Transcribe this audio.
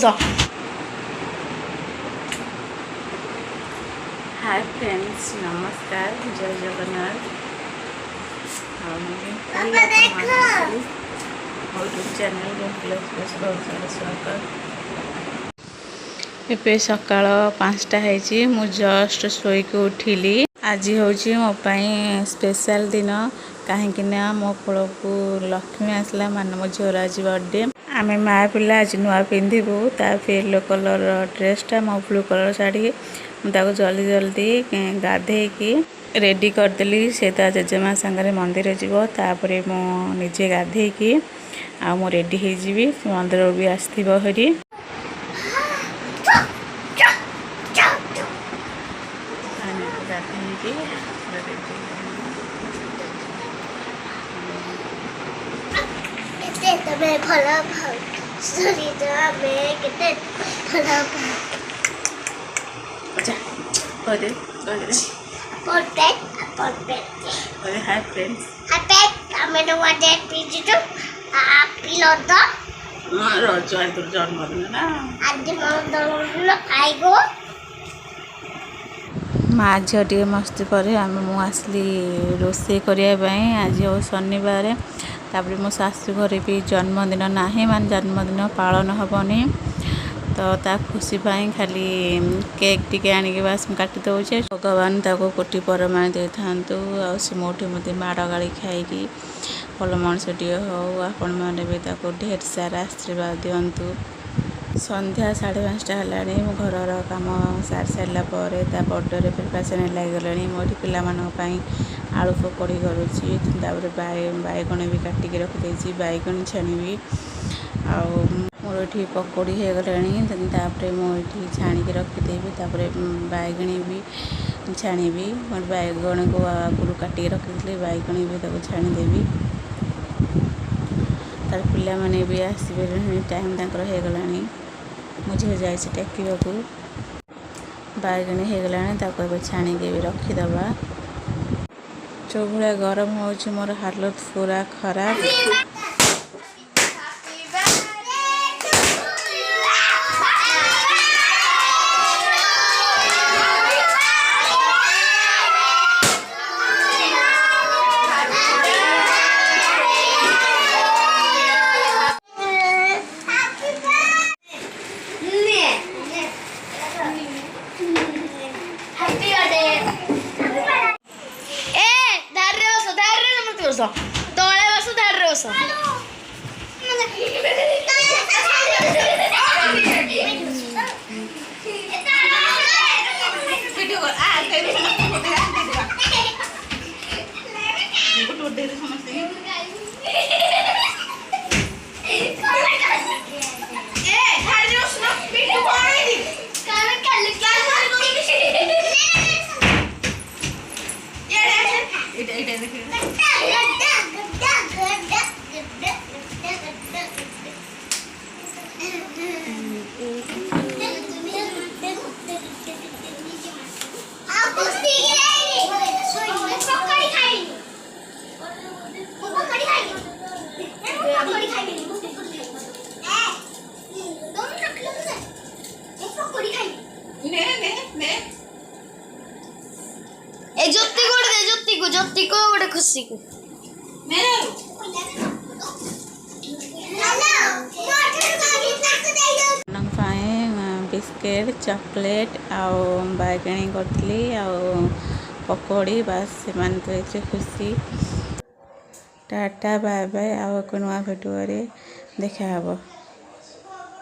Hi friends, नमस्कार, जय Jagannath. YouTube channel बहुत सारा स्वागत। ए सकाल 5टा है, मु जस्ट शोक उठिली। आज हूँ मो स्पेशल दिन कहीं मो कोल को लक्ष्मी आसला मान मो झीर आज बर्थडे। आम माँ पिला आज नुआ पिंधु तापर येलो कलर ड्रेसटा मो ब्लू कलर शाढ़ी मुझे जल्दी जल्दी गाधेकी रेडी करदेली। से तो जेजेमा सांगे मंदिर जीवतापर मुझे गाधेकी आ रेडी हो मंदिर भी आसो हरी। हाय फ्रेंड्स, रज आज तोर जन्मदिन ना माँ झील टे मस्ती पर आसली रोसे करने। आज हो शनिवार, तापर मो शाशु घर भी जन्मदिन ना मान जन्मदिन पालन हेनी, तो ता खुशी पाई खाली केक टिके आनिक बास काटी दौचे। भगवान ताको कोटि परमा दे था सी मोटी मत माड़ गाड़ी खाई भल मनुष्यटे हो। आपण मैंने भी ढेर सारा आशीर्वाद दिंतु। संध्या 5:30 है, मो घर कम सारी सारापर बर्थडे प्रिपरेसन लगे। मोटी पाई आलू पकड़ी करुच्ची, बैगण भी काटिक रखिदे, बैगण छाणी मोर ये पकड़ी हो गलापर मुझे छाणिक रखिदेवी। बैगणी भी छाणी मोर बैगण को आगुरी काटिक रखी बैगणी भी छाणीदेवी। तार पिला माने भी आसबे टाइम तक हो गला। मुझे जाए टेकवाकू बैगणी हो गला छाणिक भी रखीदबा। जो भाया गरम हो मोर हालत पूरा खराब। तले बस धारे बस ज्योति को गोटे खुशी को बिस्किट चॉकलेट आउ बैगणी करी पकौड़ी बास से खुशी। Tata bye bye. आउ एक नुआ भिडियो देखा।